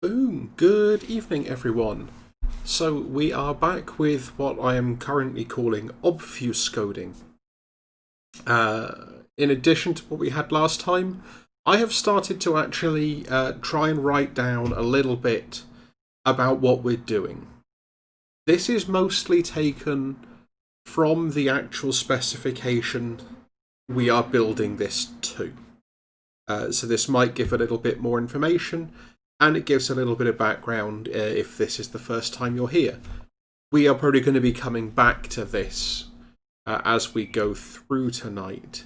Boom! Good evening, everyone. So we are back with what I am currently calling obfuscoding. In addition to what we had last time, I have started to actually try and write down a little bit about what we're doing. This is mostly taken from the actual specification we are building this to. So this might give a little bit more information, and it gives a little bit of background if this is the first time you're here. We are probably going to be coming back to this as we go through tonight.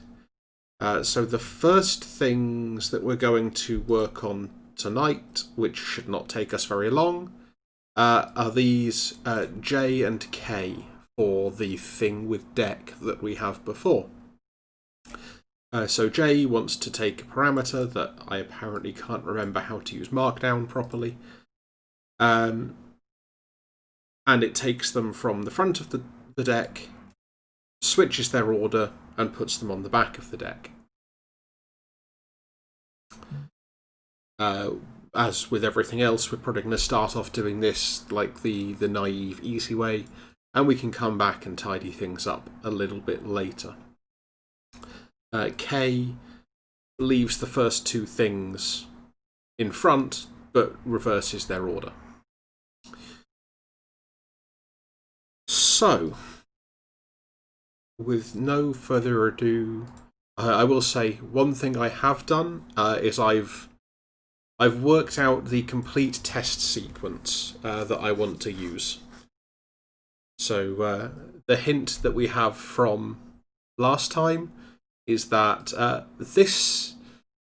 So the first things that we're going to work on tonight, which should not take us very long, are these J and K for the thing with deck that we have before. So J wants to take a parameter that I apparently can't remember how to use Markdown properly. And it takes them from the front of the deck, switches their order, and puts them on the back of the deck. As with everything else, we're probably going to start off doing this like the naive, easy way, and we can come back and tidy things up a little bit later. K leaves the first two things in front, but reverses their order. So, with no further ado, I will say one thing I have done is I've worked out the complete test sequence that I want to use. So the hint that we have from last time is that this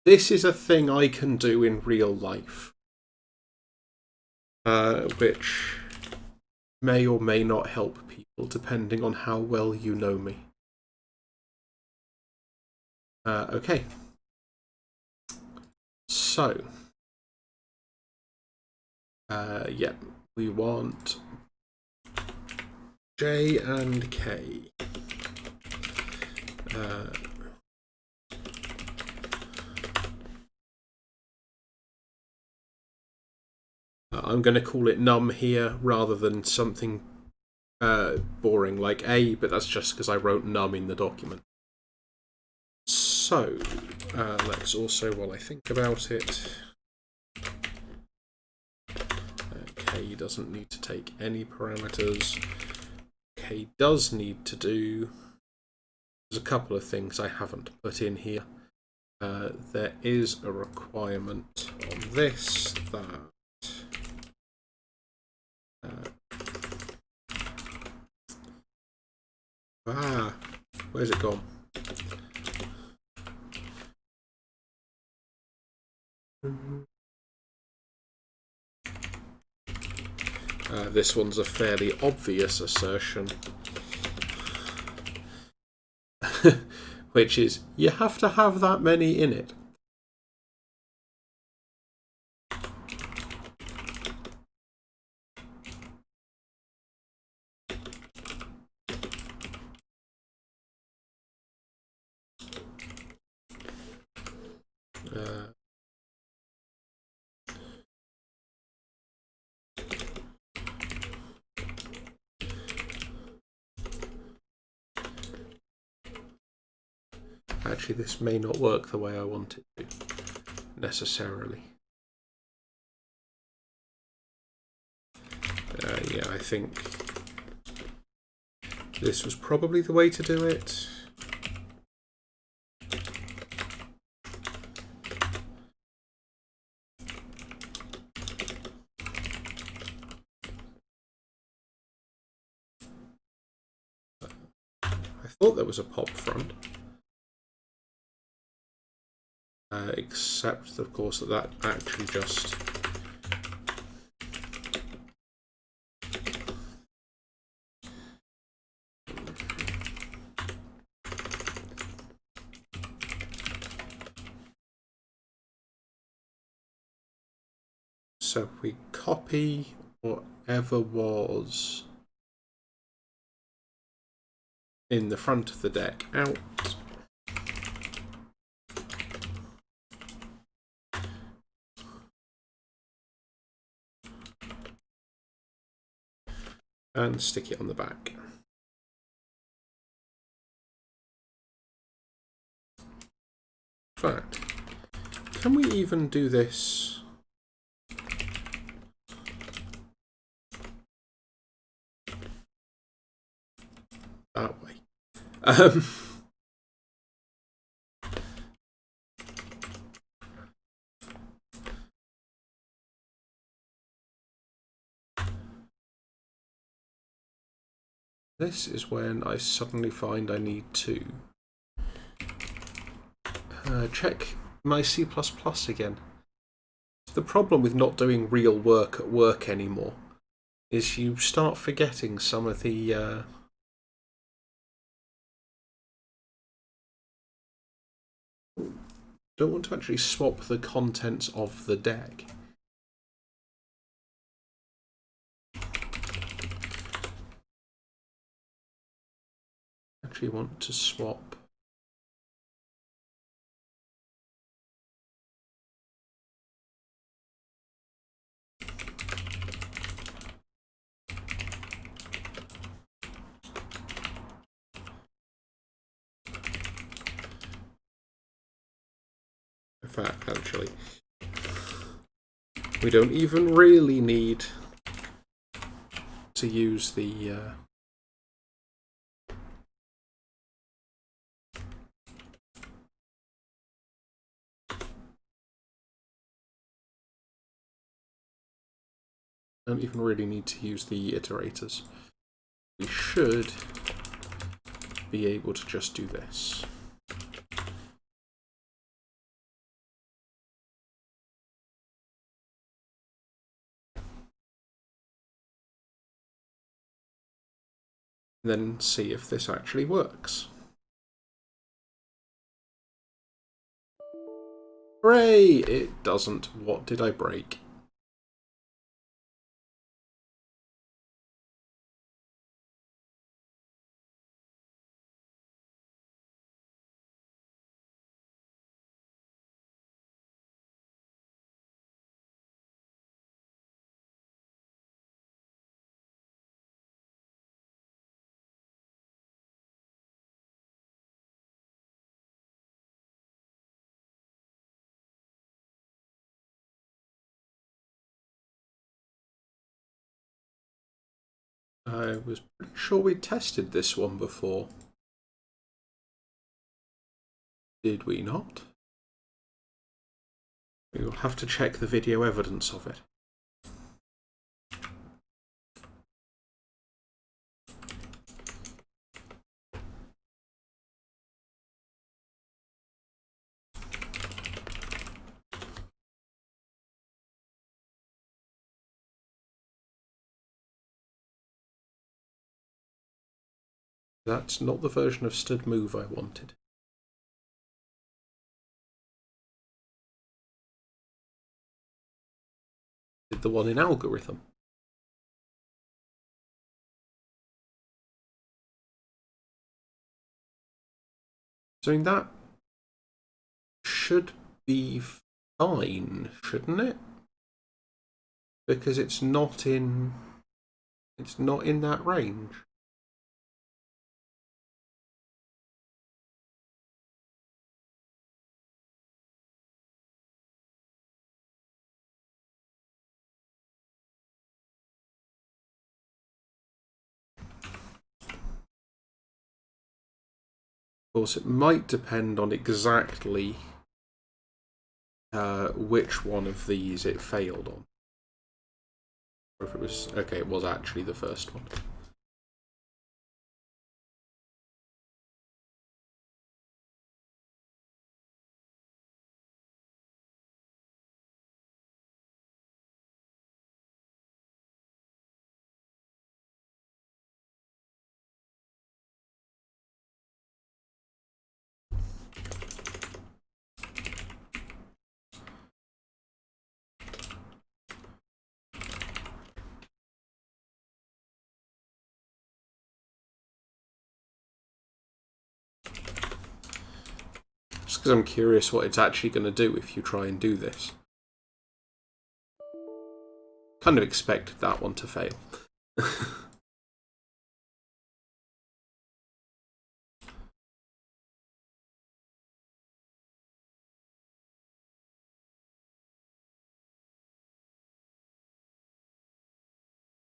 is a thing I can do in real life, which may or may not help people depending on how well you know me. Okay. So, yeah, we want J and K. I'm going to call it num here rather than something boring like A, but that's just because I wrote num in the document. So, let's also, while I think about it, K doesn't need to take any parameters. K does need to do, there's a couple of things I haven't put in here. There is a requirement on this that where's it gone? This one's a fairly obvious assertion, which is you have to have that many in it. Actually, this may not work the way I want it to, necessarily. Yeah, I think this was probably the way to do it. I thought there was a pop front. Except, of course, that actually just... So if we copy whatever was in the front of the deck out, and stick it on the back. In fact, can we even do this? That way. This is when I suddenly find I need to check my C++ again. The problem with not doing real work at work anymore is you start forgetting some of the don't want to actually swap the contents of the deck. Actually want to swap in fact, actually, we don't even really need to use the don't even really need to use the iterators. We should be able to just do this. Then see if this actually works. Hooray! It doesn't. What did I break? I was pretty sure we tested this one before. Did we not? We will have to check the video evidence of it. That's not the version of std move I wanted. Did the one in algorithm. So that should be fine, shouldn't it? Because it's not in that range. Of course, it might depend on exactly which one of these it failed on. Or if it was... okay, it was actually the first one. Just because I'm curious what it's actually going to do if you try and do this. Kind of expected that one to fail.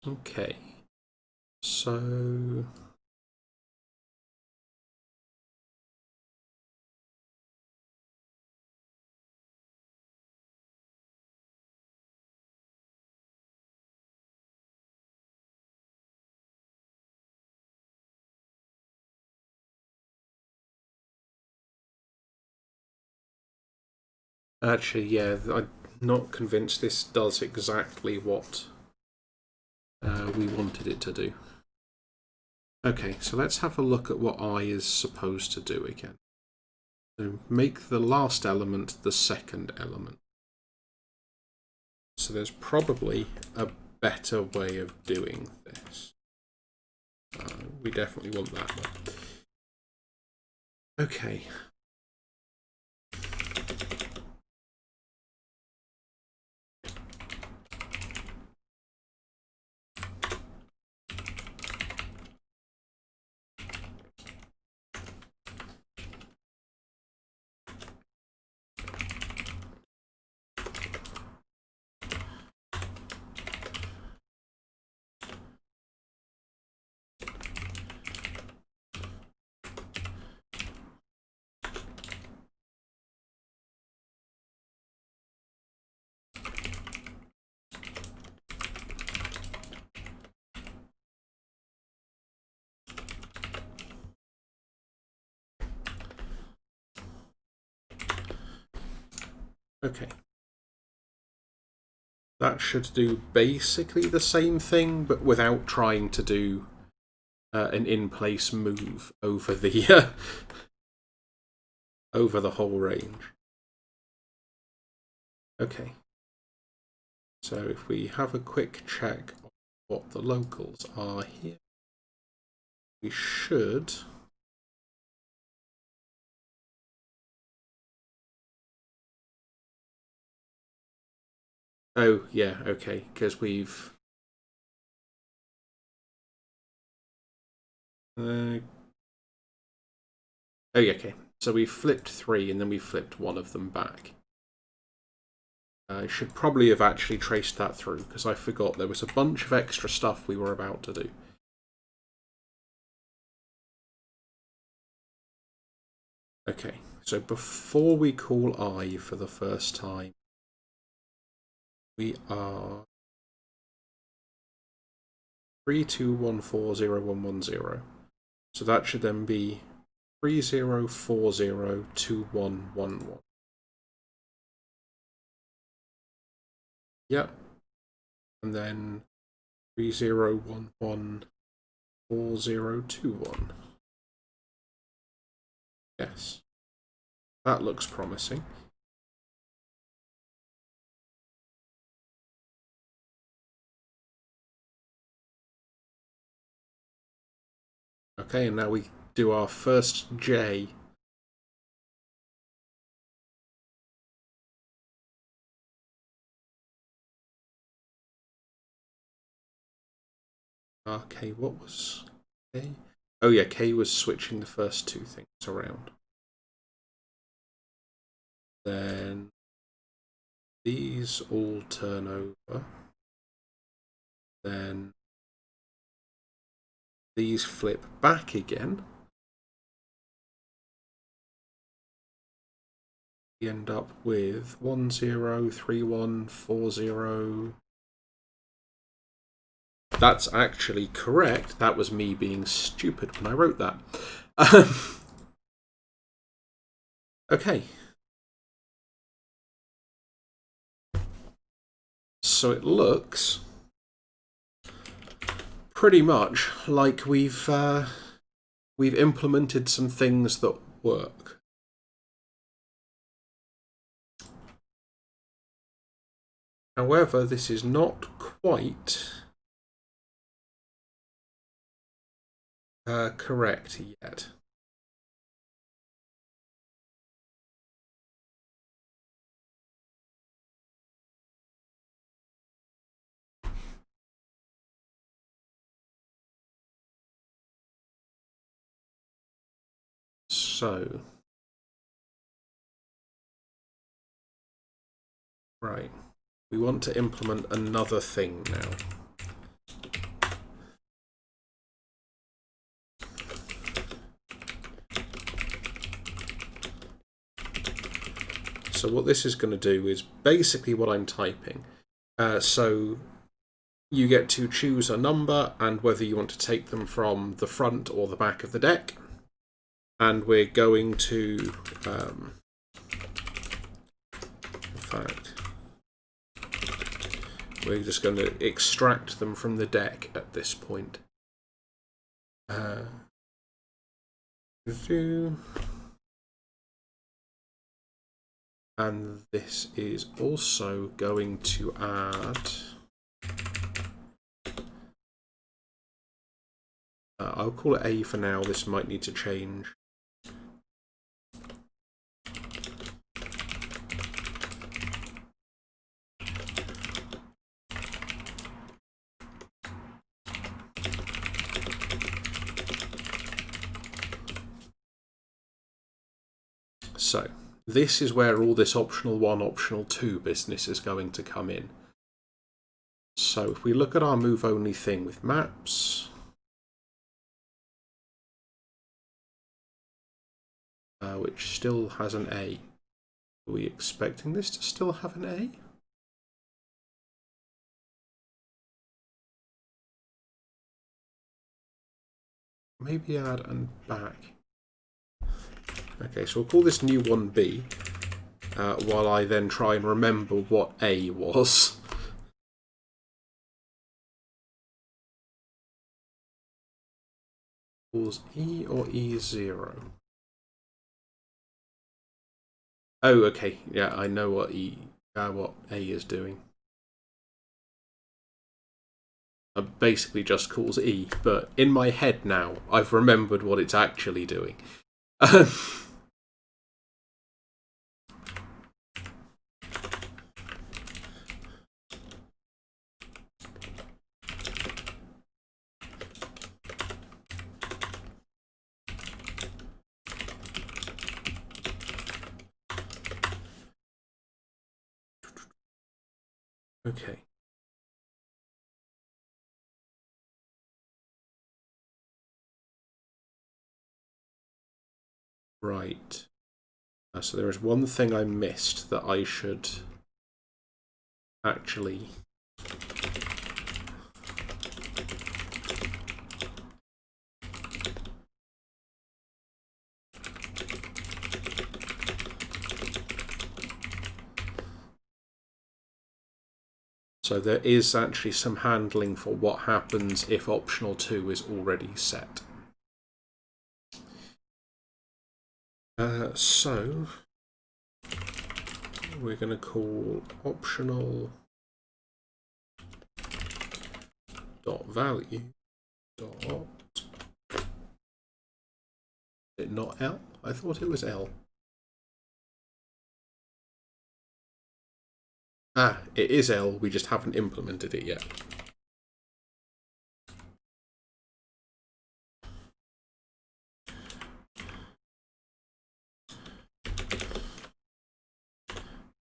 Okay, so actually, yeah, I'm not convinced this does exactly what we wanted it to do. Okay, so let's have a look at what I is supposed to do again. So make the last element the second element. So there's probably a better way of doing this. We definitely want that one. Okay. Okay. That should do basically the same thing, but without trying to do an in-place move over the over the whole range. Okay. So if we have a quick check of what the locals are here, we should. Oh yeah, okay, because we've. Oh yeah, okay. So we flipped 3 and then we flipped one of them back. I should probably have actually traced that through because I forgot there was a bunch of extra stuff we were about to do. Okay, so before we call I for the first time, we are 32140110. So that should then be 30402111. Yep. And then 30114021. Yes. That looks promising. Okay, and now we do our first J. Okay, what was K? Oh yeah, K was switching the first two things around. Then these all turn over. Then these flip back again. We end up with 103140. That's actually correct. That was me being stupid when I wrote that. Okay. So it looks pretty much like we've implemented some things that work. However, this is not quite correct yet. So, right, we want to implement another thing now. So what this is going to do is basically what I'm typing. So you get to choose a number and whether you want to take them from the front or the back of the deck. And we're going to, in fact, we're just going to extract them from the deck at this point. And this is also going to add... I'll call it A for now. This might need to change. So this is where all this optional 1, optional 2 business is going to come in. So if we look at our move only thing with maps, which still has an A. Are we expecting this to still have an A? Maybe add and back. Okay, so we'll call this new 1B, while I then try and remember what A was. Was E or E0? Oh, okay. Yeah, I know what what A is doing. It basically just calls E, but in my head now, I've remembered what it's actually doing. Okay. Right. So there is one thing I missed that I should actually... So there is actually some handling for what happens if optional 2 is already set. So we're going to call optional dot value dot... Is it not L? I thought it was L. Ah, it is L, we just haven't implemented it yet.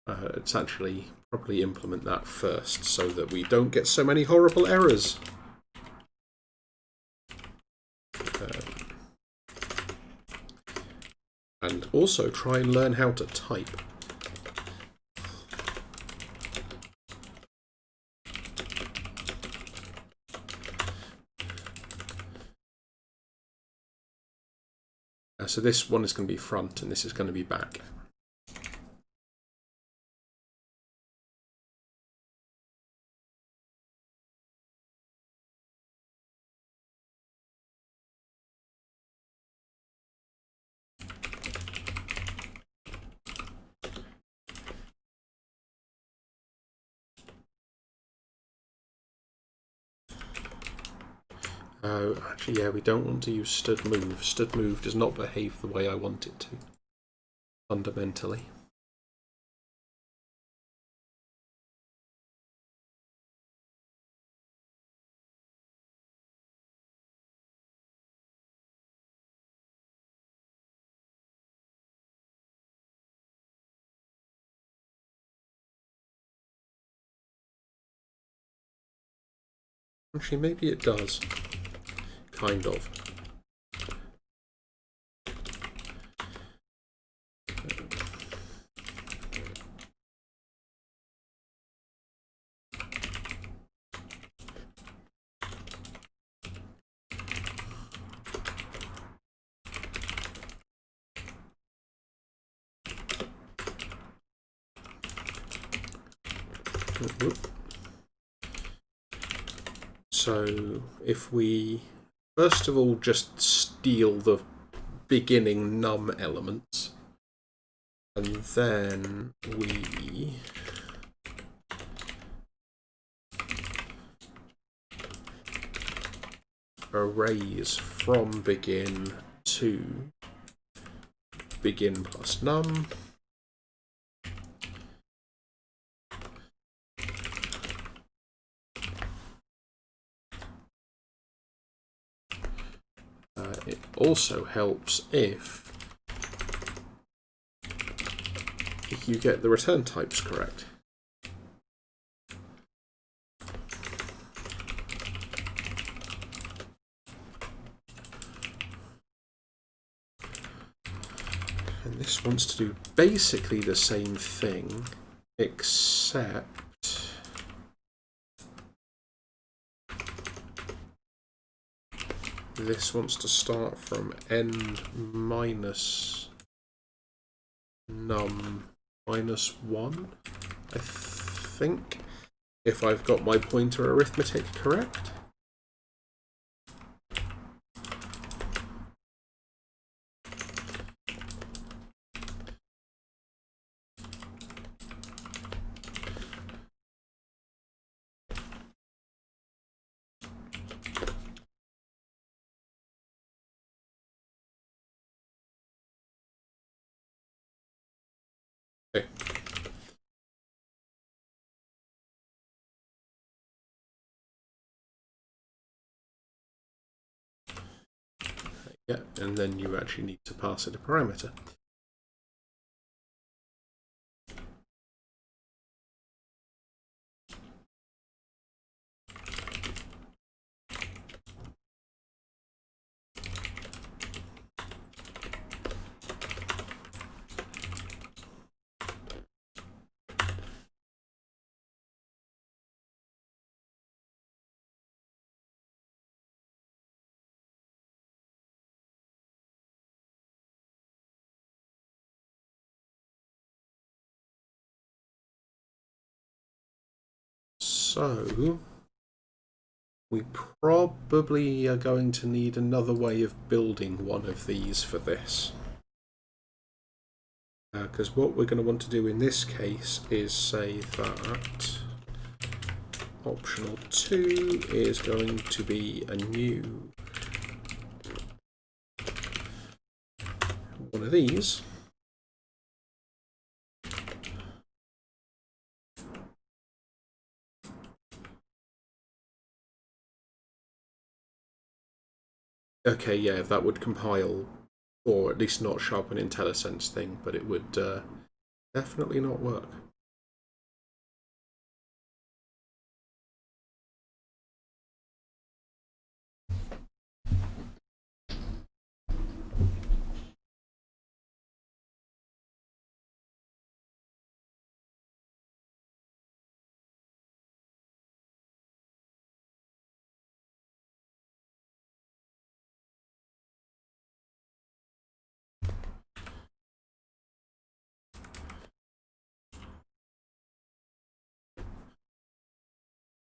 Let's actually probably implement that first so that we don't get so many horrible errors. And also try and learn how to type. So this one is going to be front and this is going to be back. Oh, actually, yeah, we don't want to use stud move. Stud move does not behave the way I want it to, fundamentally. Actually, maybe it does. Kind of. So if we first of all just steal the beginning num elements, and then we arrays from begin to begin plus num, it also helps if you get the return types correct. And this wants to do basically the same thing, except this wants to start from n minus num minus 1, I think, if I've got my pointer arithmetic correct. Okay. Yeah, and then you actually need to pass it a parameter. So we probably are going to need another way of building one of these for this. Because what we're going to want to do in this case is say that optional 2 is going to be a new one of these. Okay, yeah, that would compile, or at least not show up an IntelliSense thing, but it would definitely not work.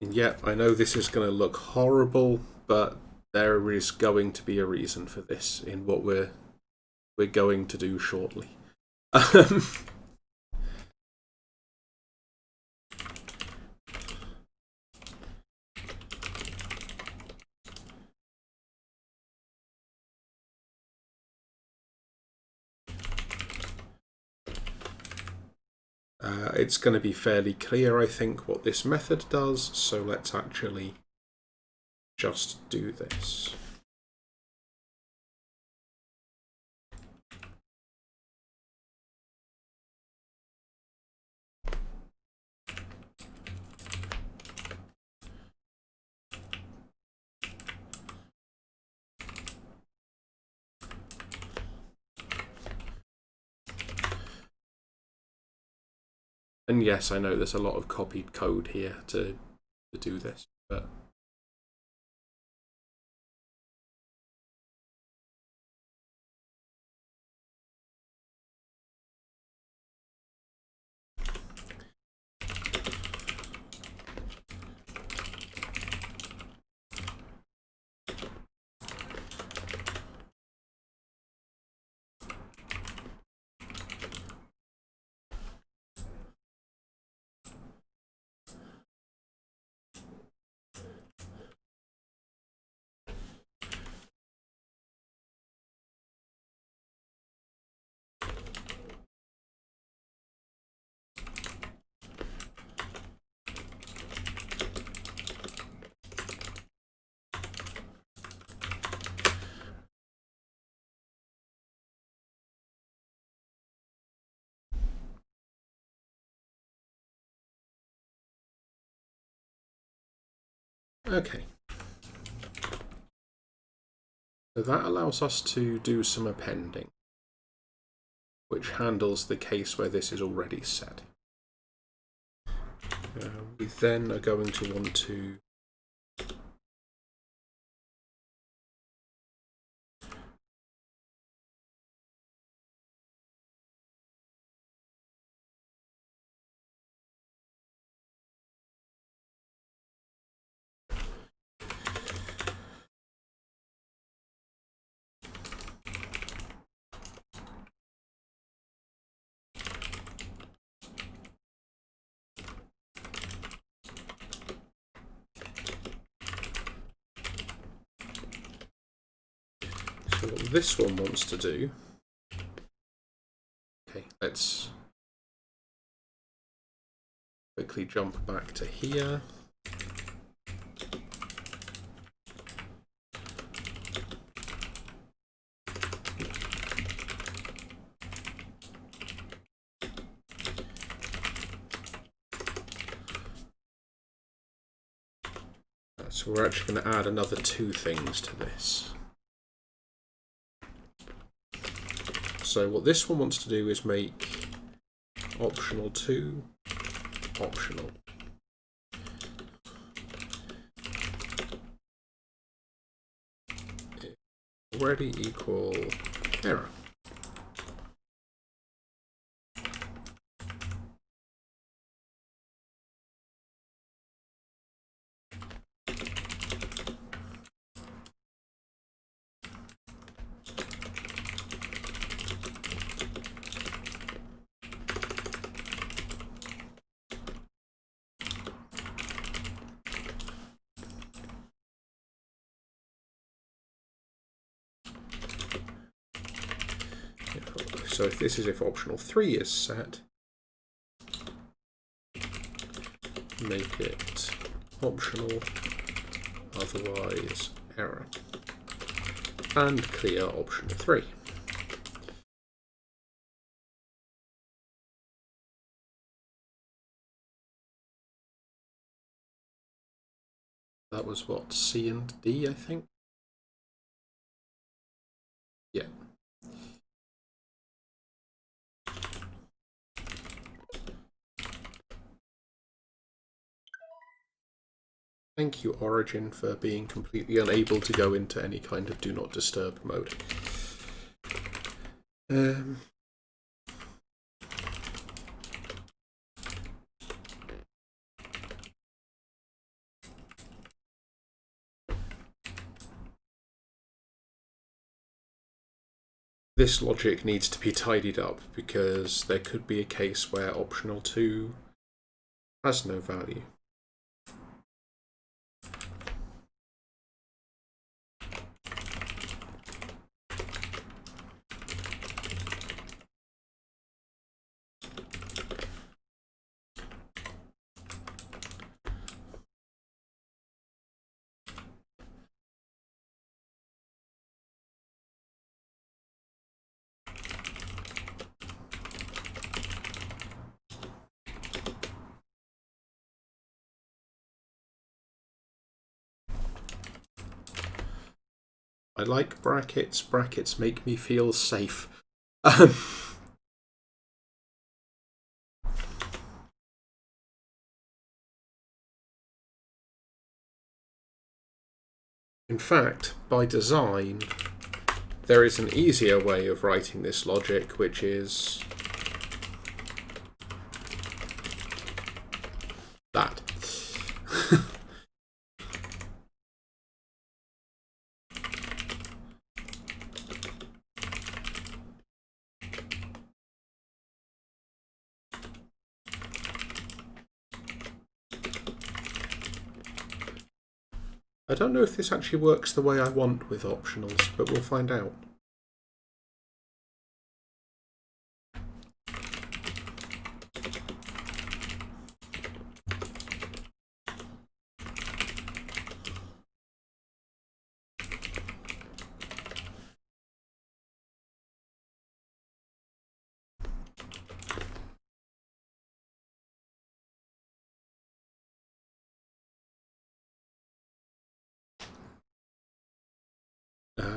And yep, I know this is going to look horrible, but there is going to be a reason for this in what we're going to do shortly. It's going to be fairly clear, I think, what this method does, so let's actually just do this. And yes, I know there's a lot of copied code here to do this, but Okay. So that allows us to do some appending, which handles the case where this is already set. We then are going to want to so what this one wants to do. Okay, let's quickly jump back to here. So we're actually going to add another two things to this. So what this one wants to do is make optional 2 optional. Already equal error. So if this is if optional 3 is set, make it optional, otherwise error, and clear optional 3. That was what, C and D, I think? Yeah. Thank you, Origin, for being completely unable to go into any kind of do not disturb mode. This logic needs to be tidied up because there could be a case where optional 2 has no value. I like brackets. Brackets make me feel safe. In fact, by design, there is an easier way of writing this logic, which is that. I don't know if this actually works the way I want with optionals, but we'll find out.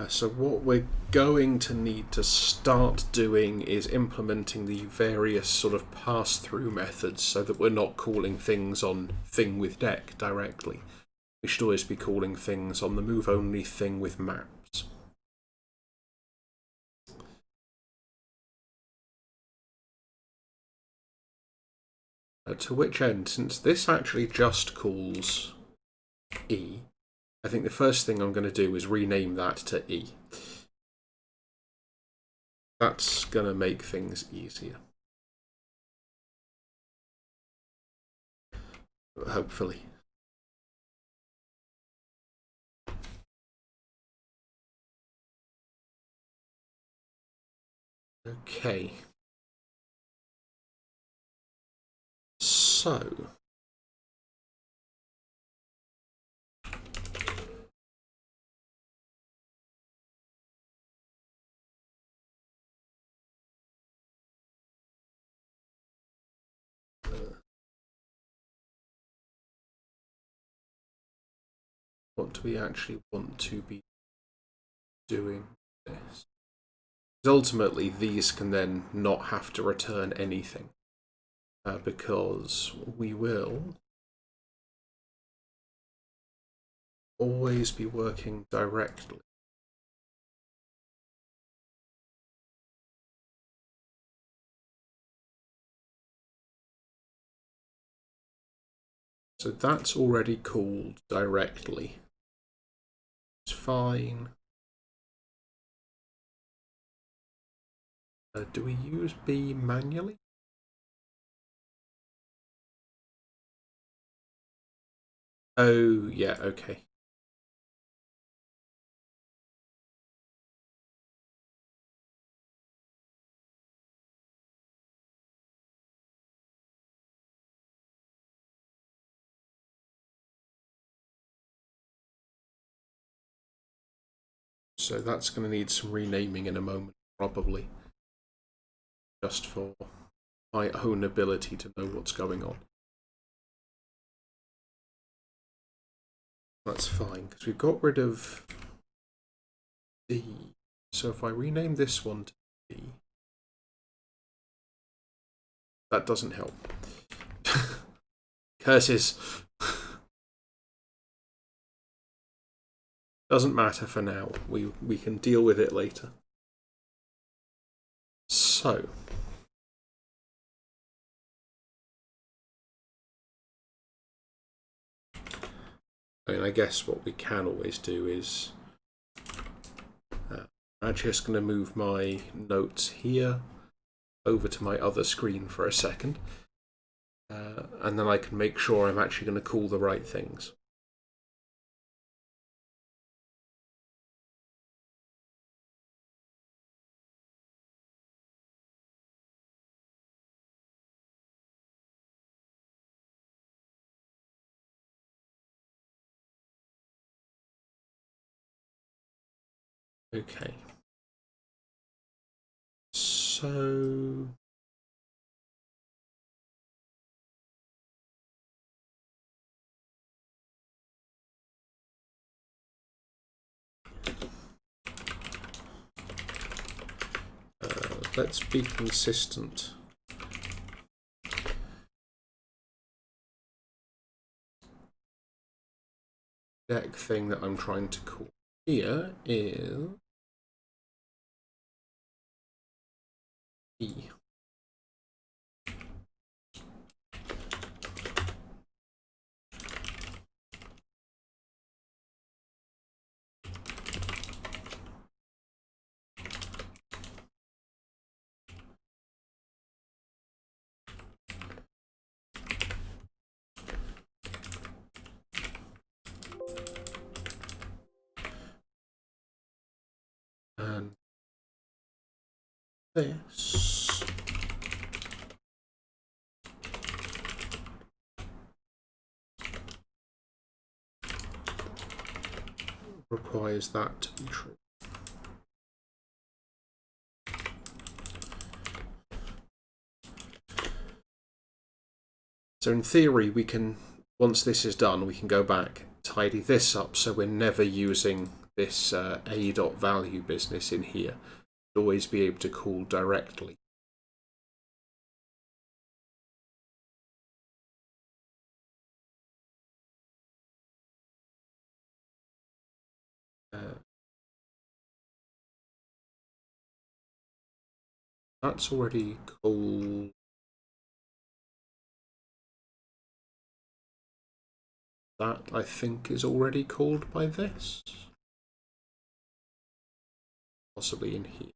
So what we're going to need to start doing is implementing the various sort of pass-through methods so that we're not calling things on thing with deck directly. We should always be calling things on the move-only thing with maps. To which end, since this actually just calls E, I think the first thing I'm going to do is rename that to E. That's going to make things easier. Hopefully. Okay. So... what do we actually want to be doing this? Because ultimately, these can then not have to return anything, because we will always be working directly. So that's already called directly. It's fine. Do we use B manually? Oh, yeah, okay. So that's going to need some renaming in a moment, probably. Just for my own ability to know what's going on. That's fine, because we've got rid of D. So if I rename this one to D, that doesn't help. Curses. Doesn't matter for now. We can deal with it later. So... I mean, I guess what we can always do is... I'm just going to move my notes here over to my other screen for a second. And then I can make sure I'm actually going to call the right things. Okay. So... let's be consistent. Deck thing that I'm trying to call here is E. And this requires that to be true. So in theory, we can, once this is done, we can go back, tidy this up so we're never using this a.value business in here should always be able to call directly. That's already called. That, I think, is already called by this. Possibly in here.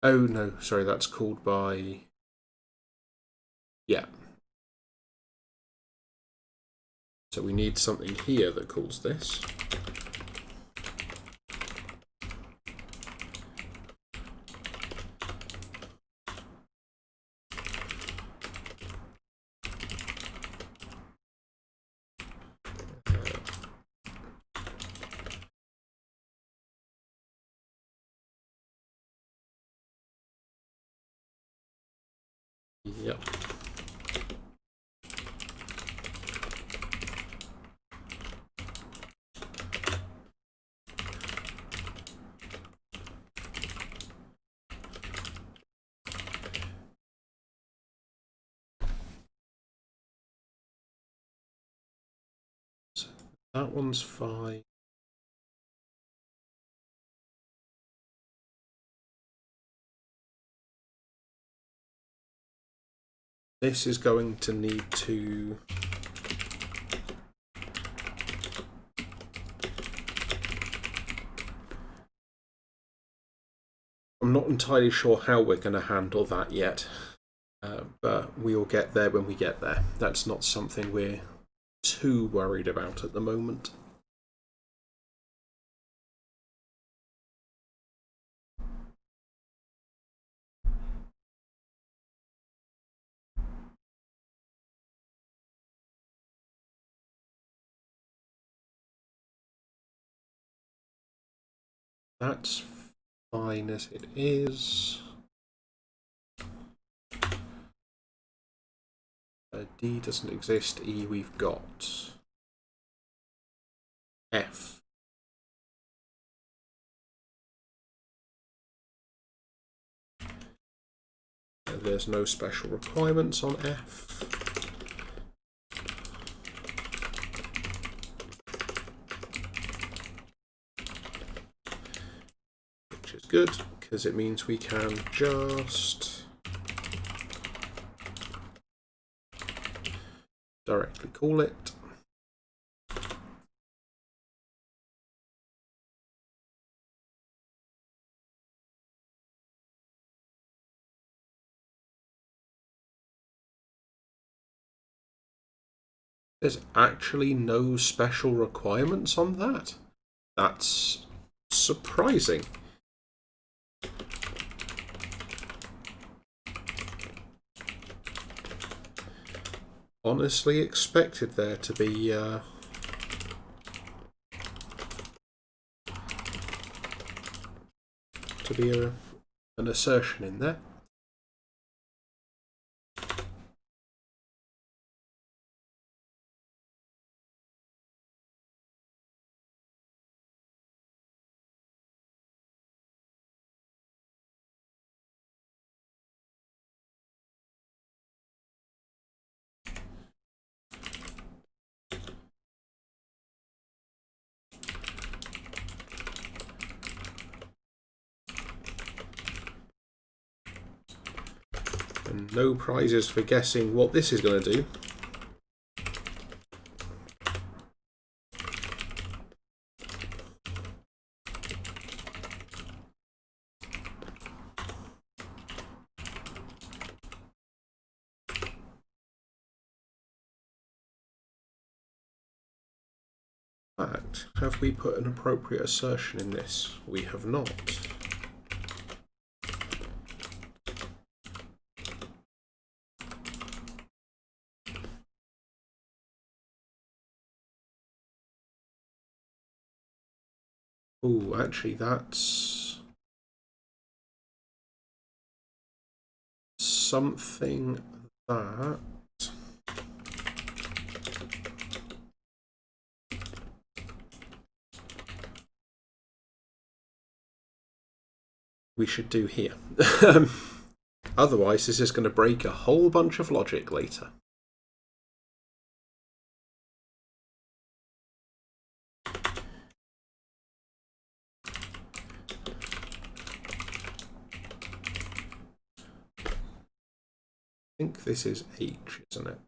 Oh no, sorry, that's called by. Yeah. So we need something here that calls this. Yep. So that one's fine. This is going to need to. I'm not entirely sure how we're going to handle that yet, but we'll get there when we get there. That's not something we're too worried about at the moment. That's fine as it is. D doesn't exist. E we've got. F. There's no special requirements on F. Which is good, because it means we can just directly call it. There's actually no special requirements on that. That's surprising. Honestly expected there to be an assertion in there. And no prizes for guessing what this is going to do. But have we put an appropriate assertion in this? We have not. Oh, actually, that's something that we should do here. Otherwise, this is going to break a whole bunch of logic later. I think this is H, isn't it?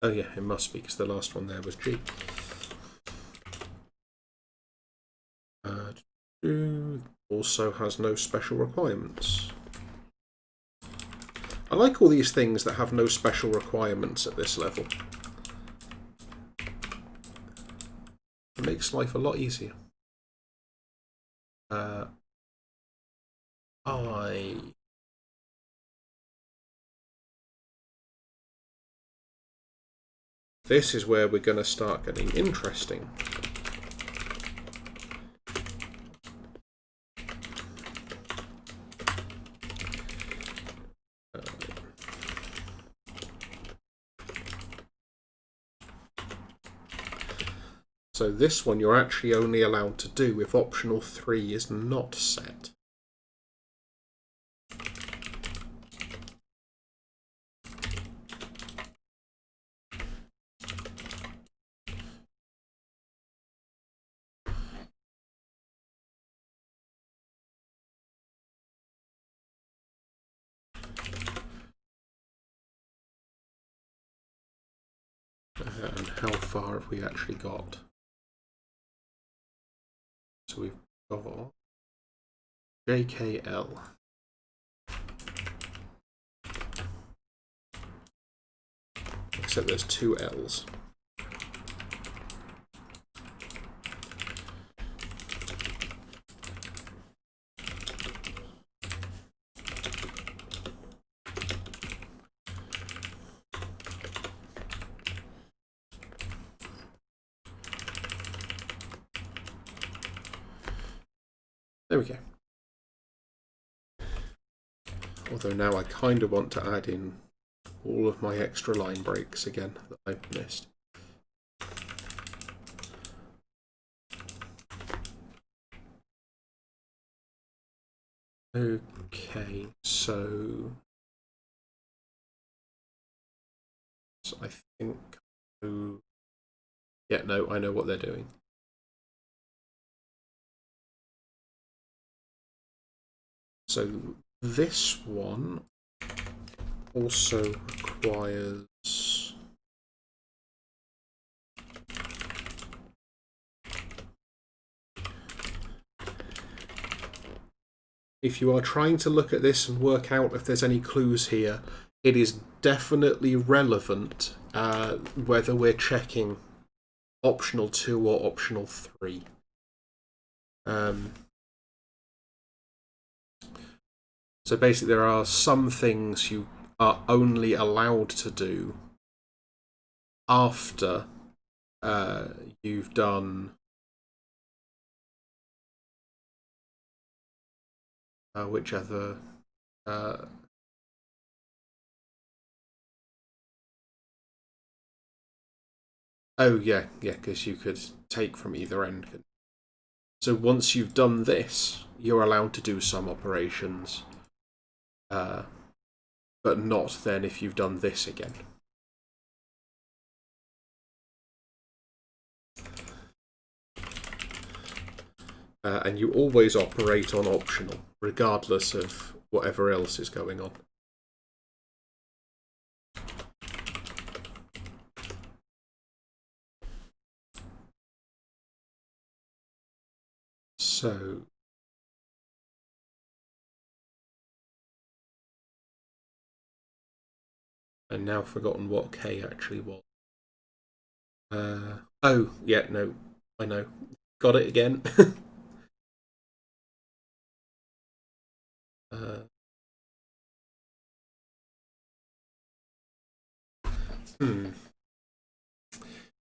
Oh yeah, it must be, because the last one there was G. Also has no special requirements. I like all these things that have no special requirements at this level. It makes life a lot easier. This is where we're going to start getting interesting. So this one you're actually only allowed to do if optional 3 is not set. And how far have we actually got? So we've got JKL. Except there's 2 L's. There we go. Although now I kind of want to add in all of my extra line breaks again that I've missed. Okay, so I think, yeah, no, I know what they're doing. So this one also requires if you are trying to look at this and work out if there's any clues here, it is definitely relevant whether we're checking optional 2 or optional 3. So basically there are some things you are only allowed to do after you've done which other oh yeah, because you could take from either end. So once you've done this, you're allowed to do some operations, but not then if you've done this again. And you always operate on optional, regardless of whatever else is going on. So I've now forgotten what K actually was. Oh, yeah, no, I know. Got it again.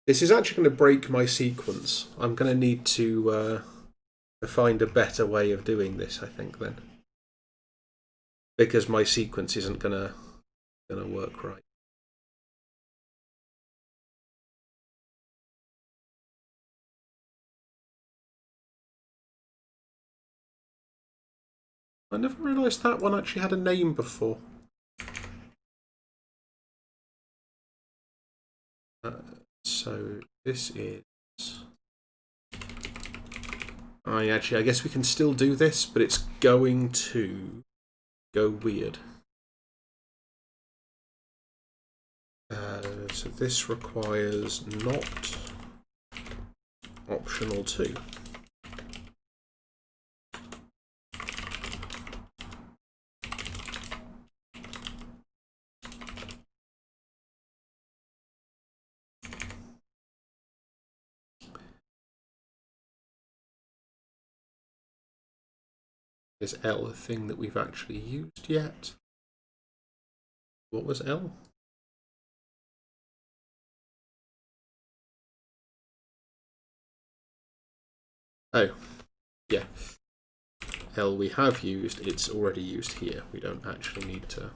This is actually going to break my sequence. I'm going to need to find a better way of doing this, I think, then. Because my sequence isn't going to work right. I never realised that one actually had a name before. So this is... I guess we can still do this, but it's going to go weird. So this requires not optional 2. Is L a thing that we've actually used yet? What was L? Oh, yeah. L we have used, it's already used here. We don't actually need to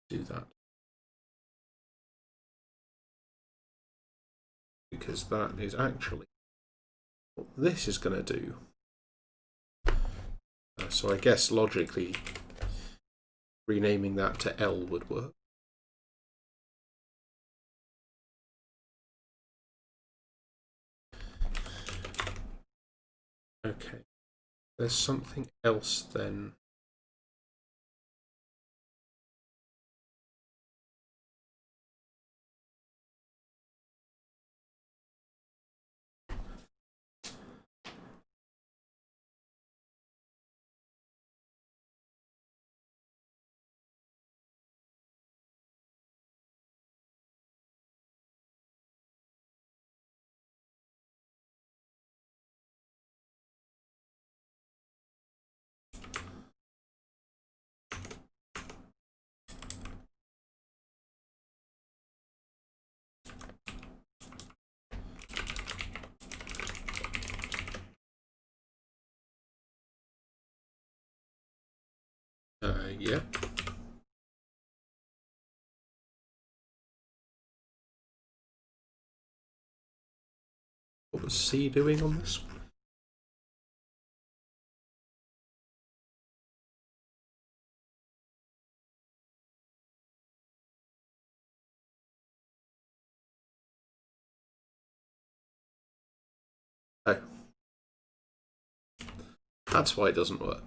do that. Because that is actually what this is going to do. So I guess logically renaming that to L would work. Okay, there's something else then. Yeah. What was C doing on this? Oh. That's why it doesn't work.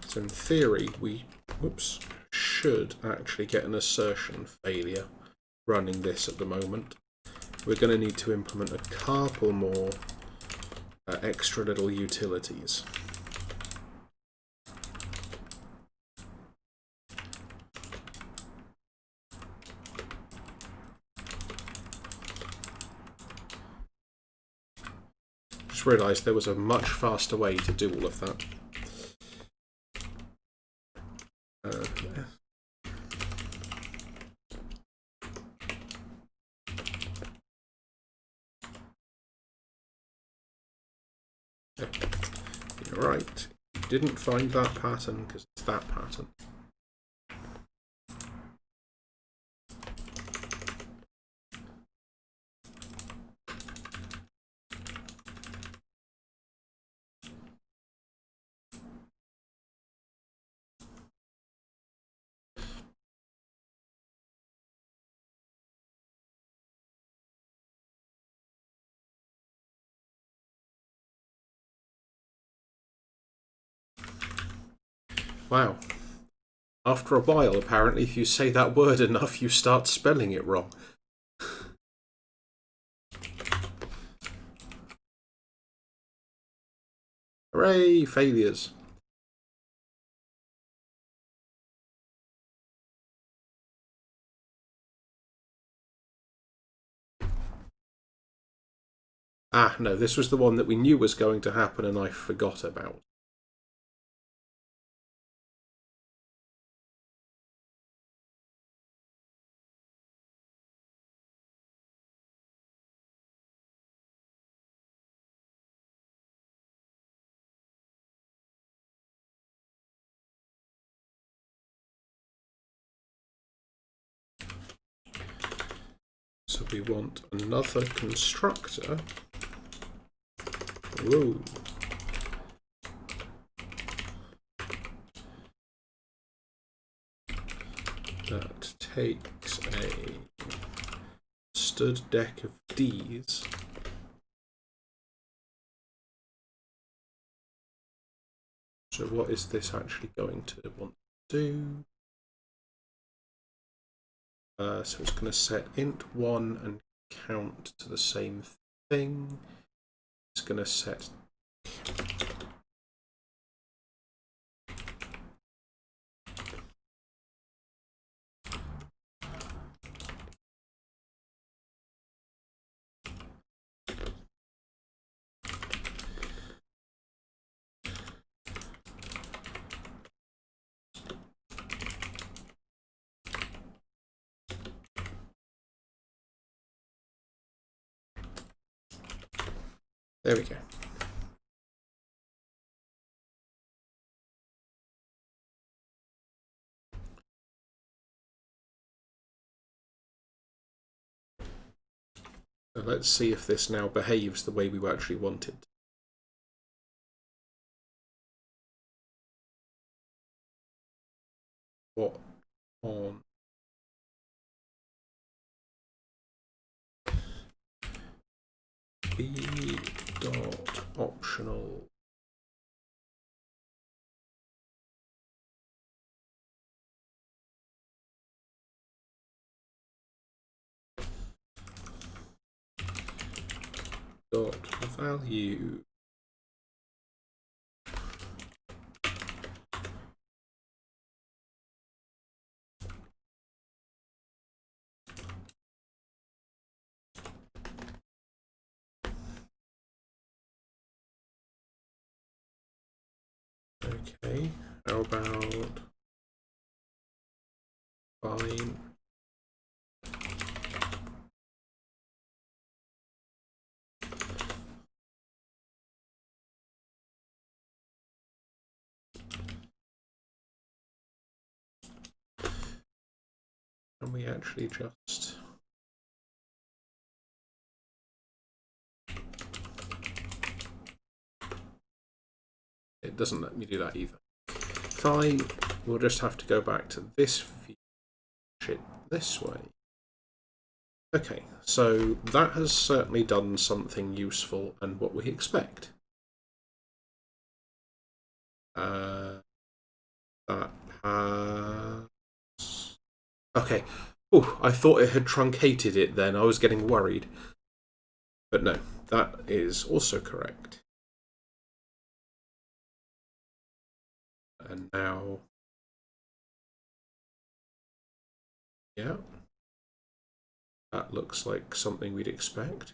So in theory, we should actually get an assertion failure running this at the moment. We're going to need to implement a couple more extra little utilities. Just realised there was a much faster way to do all of that. You're right. You didn't find that pattern because it's that pattern. Wow. After a while, apparently, if you say that word enough, you start spelling it wrong. Hooray, failures. Ah, no, this was the one that we knew was going to happen and I forgot about. So we want another constructor. Whoa. That takes a stud deck of Ds. So what is this actually going to want to do? So it's going to set int 1 and count to the same thing. It's going to set there we go. So let's see if this now behaves the way we actually want it. What on b dot optional dot value okay, how about fine and we actually just it doesn't let me do that either. Fine, we'll just have to go back to this view shit this way. Okay, so that has certainly done something useful and what we expect. That has... Okay. Oh, I thought it had truncated it then. I was getting worried. But no, that is also correct. And now... Yeah. That looks like something we'd expect.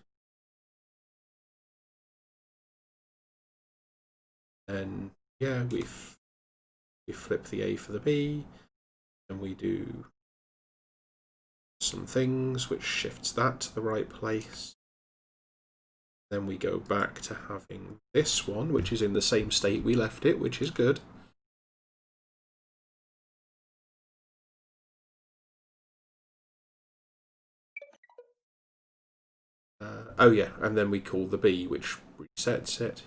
And yeah, we flip the A for the B, and we do some things which shifts that to the right place. Then we go back to having this one, which is in the same state we left it, which is good. Oh yeah, and then we call the B, which resets it.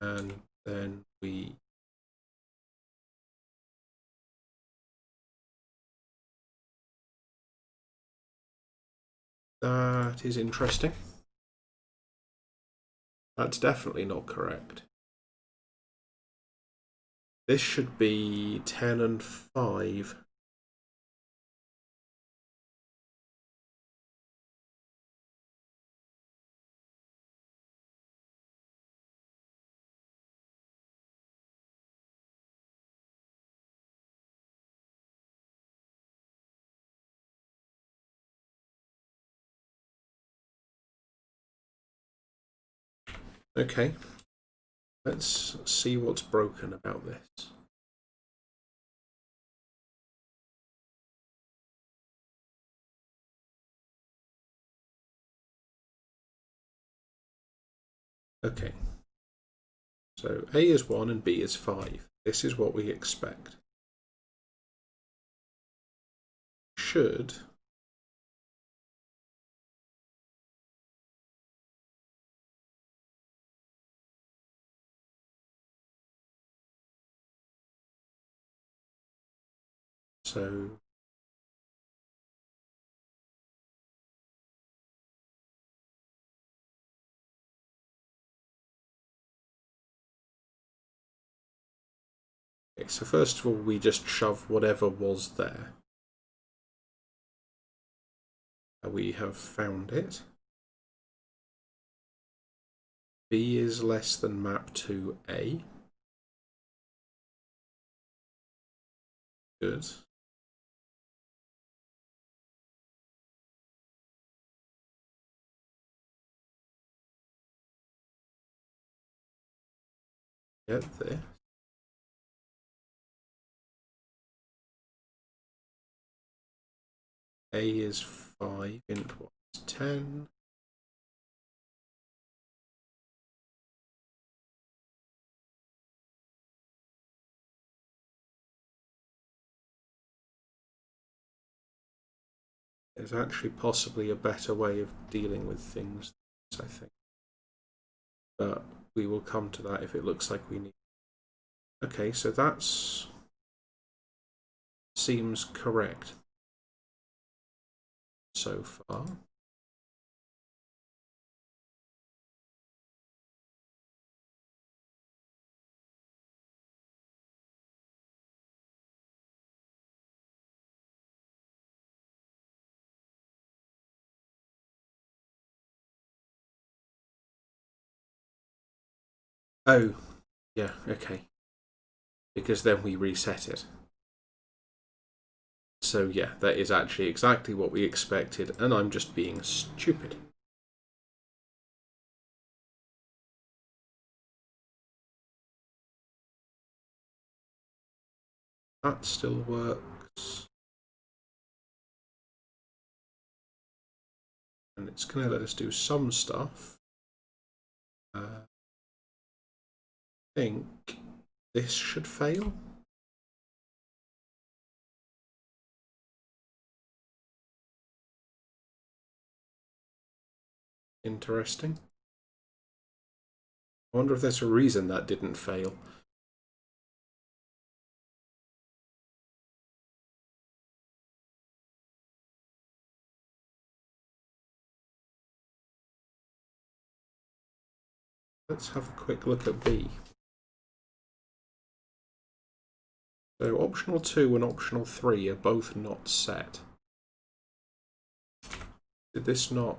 And then we that is interesting. That's definitely not correct. This should be 10 and 5. Okay, let's see what's broken about this. Okay, so A is 1 and B is 5. This is what we expect. Should so okay, so first of all we just shove whatever was there. We have found it. B is less than map to A. Good. Get this. A is 5, int y is 10. There's actually possibly a better way of dealing with things, I think. But we will come to that if it looks like we need. Okay, so that's seems correct so far. Oh, yeah, okay. Because then we reset it. So yeah, that is actually exactly what we expected, and I'm just being stupid. That still works. And it's going to let us do some stuff. I think this should fail. Interesting. I wonder if there's a reason that didn't fail. Let's have a quick look at B. So optional 2 and optional 3 are both not set. Did this not...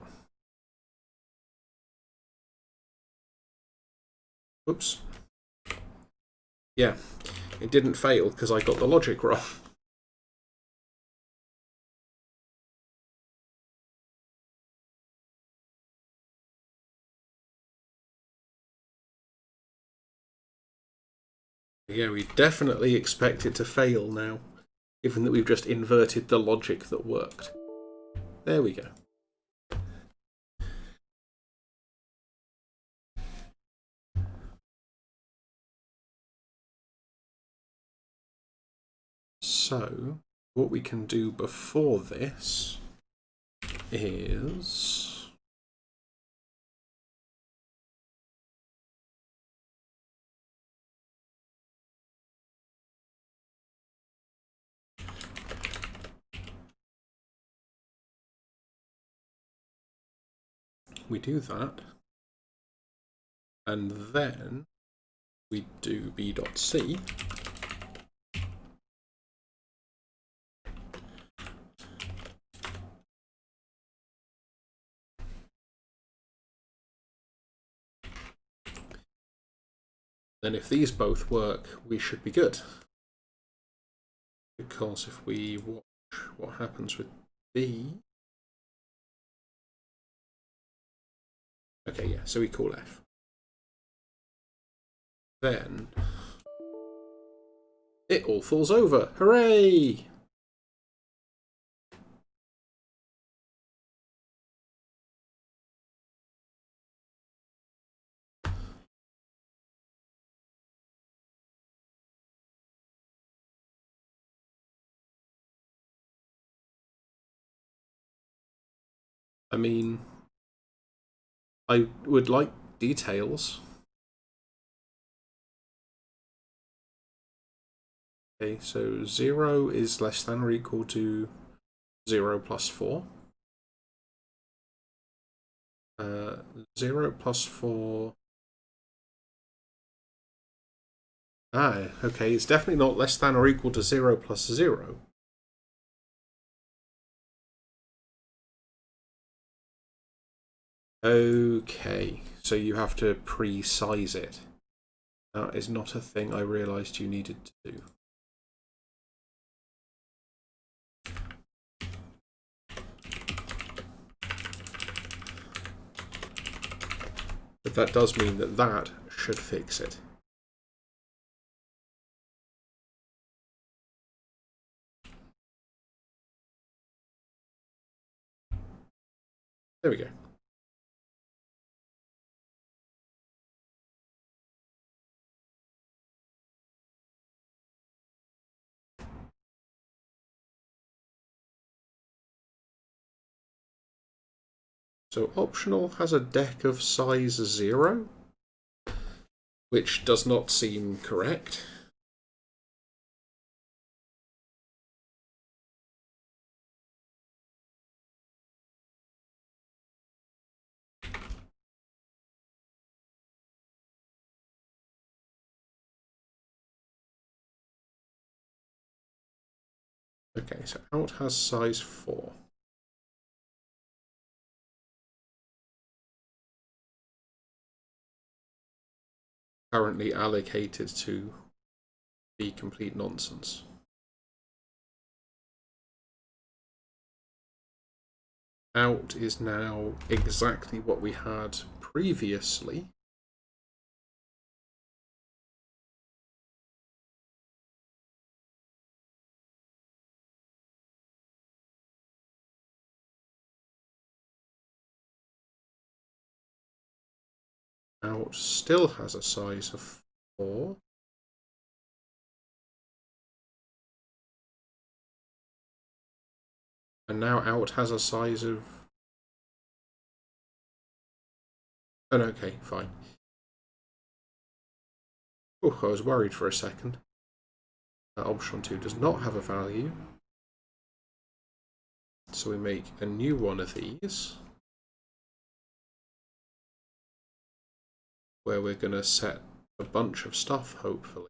Oops. Yeah, it didn't fail because I got the logic wrong. Yeah, we definitely expect it to fail now, given that we've just inverted the logic that worked. There we go. So, what we can do before this is... we do that, and then we do b.c. Then if these both work, we should be good. Because if we watch what happens with B... Okay, yeah, so we call F. then it all falls over. Hooray! I mean, I would like details. Okay, so 0 is less than or equal to 0 plus 4. 0 plus 4... Ah, okay, it's definitely not less than or equal to 0 plus 0. Okay, so you have to pre-size it. That is not a thing I realised you needed to do. But that does mean that that should fix it. There we go. So optional has a deck of size 0, which does not seem correct. Okay, so out has size 4. Currently allocated to be complete nonsense. Out is now exactly what we had previously. Out still has a size of 4. And now out has a size of... Oh, no, okay, fine. Oh, I was worried for a second. Option 2 does not have a value. So we make a new one of these, where we're going to set a bunch of stuff, hopefully.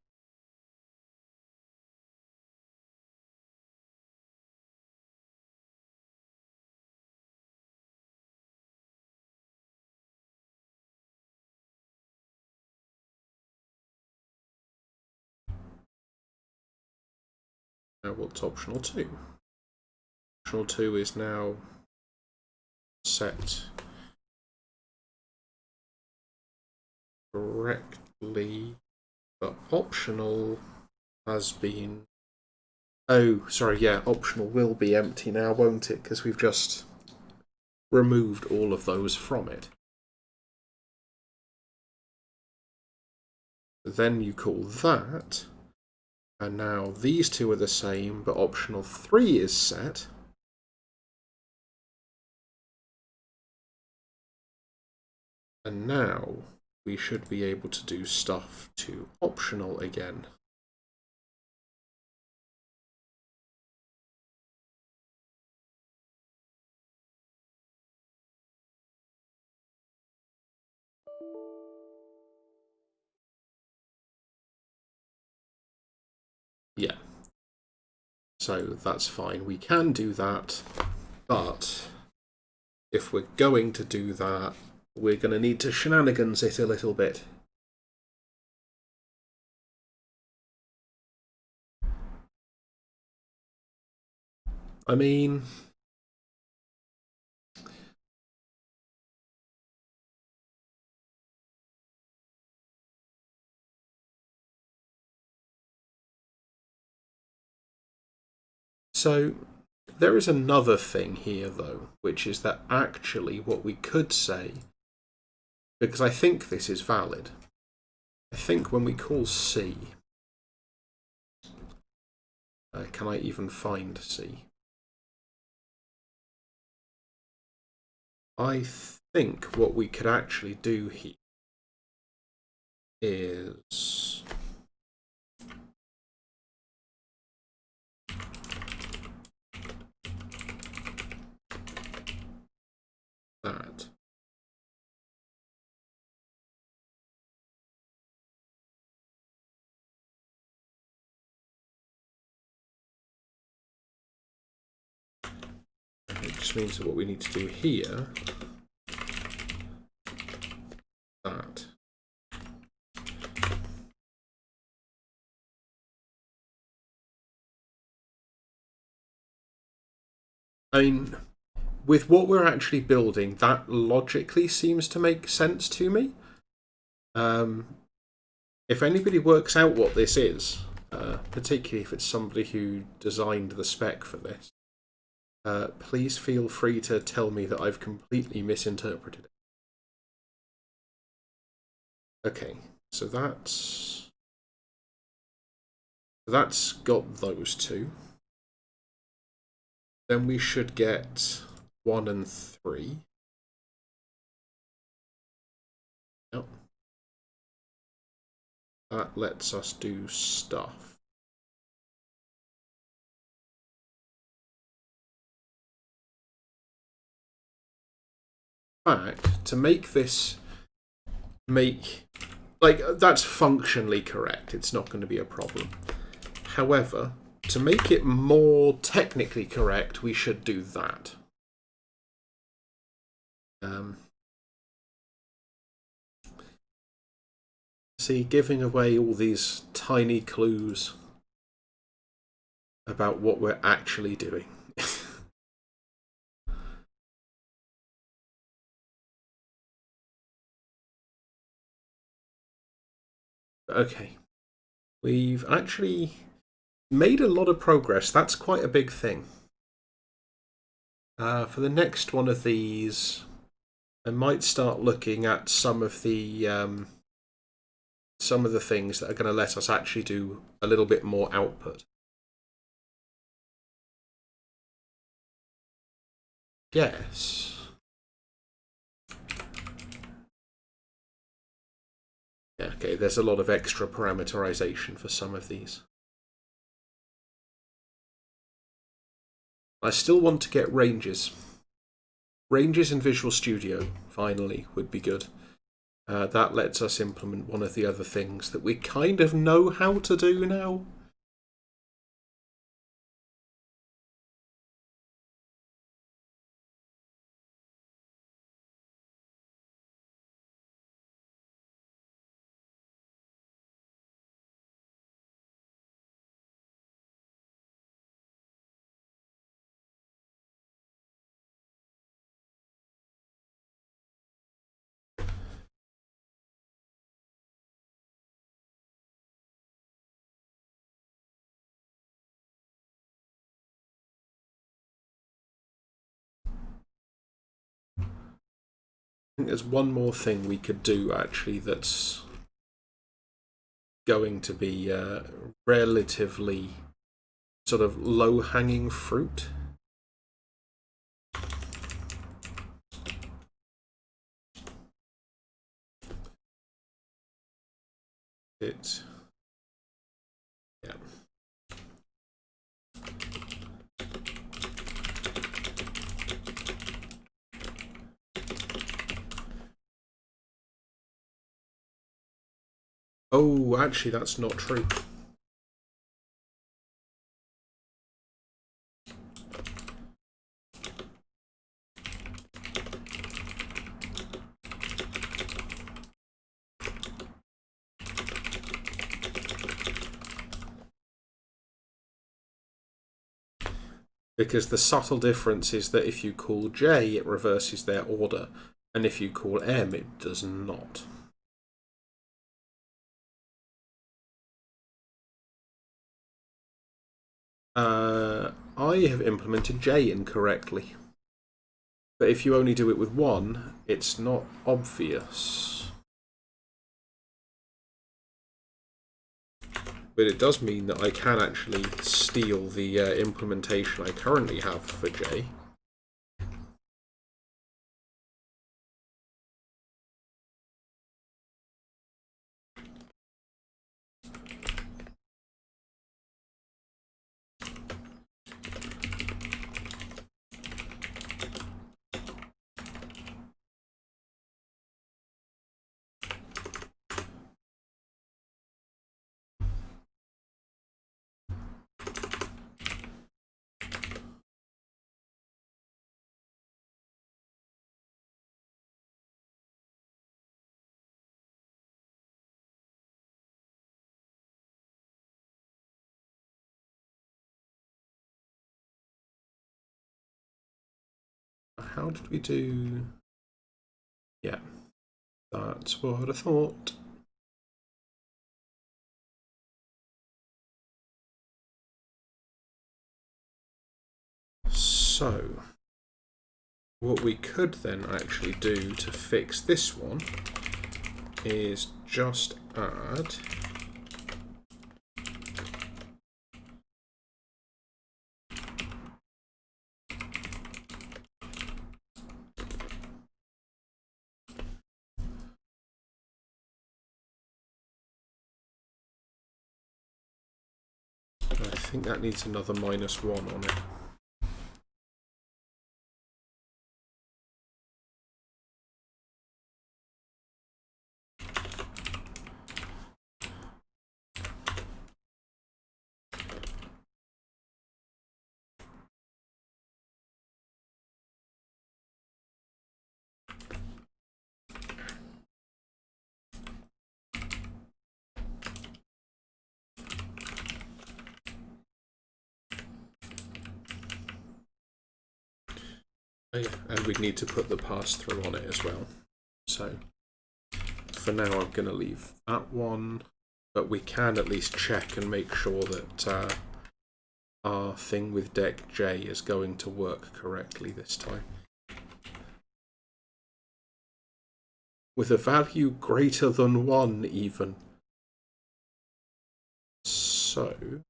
Now what's optional 2? Optional 2 is now set correctly, but optional has been... Oh, sorry, yeah, optional will be empty now, won't it? Because we've just removed all of those from it. Then you call that, and now these two are the same, but optional 3 is set. And now we should be able to do stuff to optional again. Yeah. So that's fine. We can do that, but if we're going to do that, we're going to need to shenanigans it a little bit. I mean, So there is another thing here, though, which is that actually what we could say, because I think this is valid, I think when we call C, can I even find C? I think what we could actually do here is that. It just means that what we need to do here, that. I mean, with what we're actually building, that logically seems to make sense to me. If anybody works out what this is, particularly if it's somebody who designed the spec for this, please feel free to tell me that I've completely misinterpreted it. Okay, so that's got those two. Then we should get 1 and 3. Yep. That lets us do stuff. In fact, to make this that's functionally correct. It's not going to be a problem. However, to make it more technically correct, we should do that. See, giving away all these tiny clues about what we're actually doing. Okay. We've actually made a lot of progress. That's quite a big thing. For the next one of these, I might start looking at some of the things that are going to let us actually do a little bit more output. Yes. Yeah, okay, there's a lot of extra parameterization for some of these. I still want to get ranges. Ranges in Visual Studio, finally, would be good. That lets us implement one of the other things that we kind of know how to do now. I think there's one more thing we could do, actually, that's going to be relatively sort of low-hanging fruit. Yeah. Oh, actually, that's not true. Because the subtle difference is that if you call J, it reverses their order, and if you call M, it does not. I have implemented J incorrectly. But if you only do it with one, it's not obvious. But it does mean that I can actually steal the implementation I currently have for J. How did we do? Yeah, that's what I thought. So, what we could then actually do to fix this one is just add I think that needs another -1 on it. Oh yeah, and we'd need to put the pass-through on it as well. So for now I'm going to leave that one, but we can at least check and make sure that our thing with deck J is going to work correctly this time. With a value greater than 1 even. So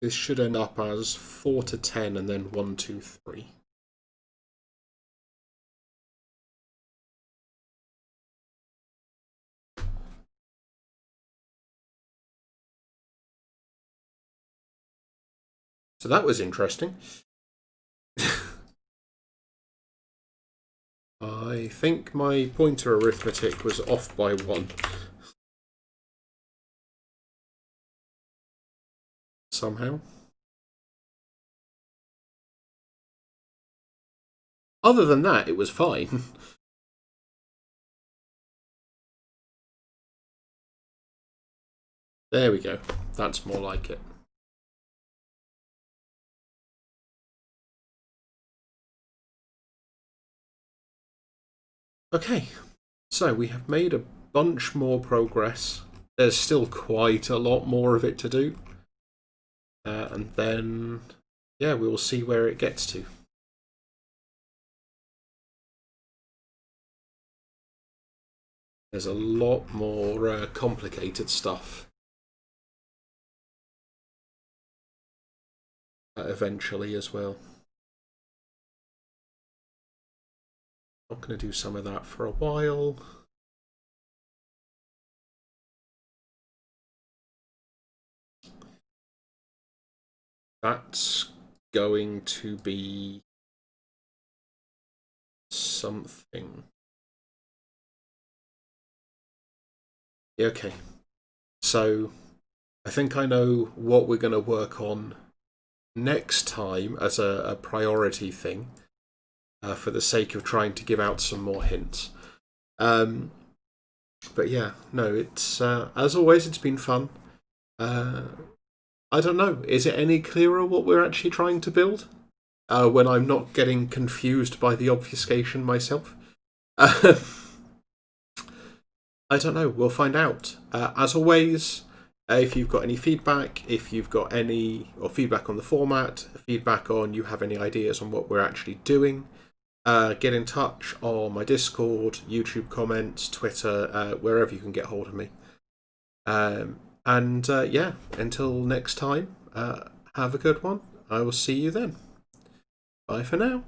this should end up as 4 to 10 and then 1, 2, 3. So that was interesting. I think my pointer arithmetic was off by 1. Somehow. Other than that, it was fine. There we go. That's more like it. Okay, so we have made a bunch more progress. There's still quite a lot more of it to do. And then, yeah, we will see where it gets to. There's a lot more complicated stuff eventually as well. I'm going to do some of that for a while. That's going to be something. Okay, so I think I know what we're going to work on next time as a priority thing, for the sake of trying to give out some more hints. But yeah, no, it's as always, it's been fun. I don't know, is it any clearer what we're actually trying to build? When I'm not getting confused by the obfuscation myself. I don't know. We'll find out. As always, if you've got any feedback, if you've got any or feedback on the format, feedback on you have any ideas on what we're actually doing, get in touch on my Discord, YouTube comments, Twitter, wherever you can get hold of me. Yeah, until next time, have a good one. I will see you then. Bye for now.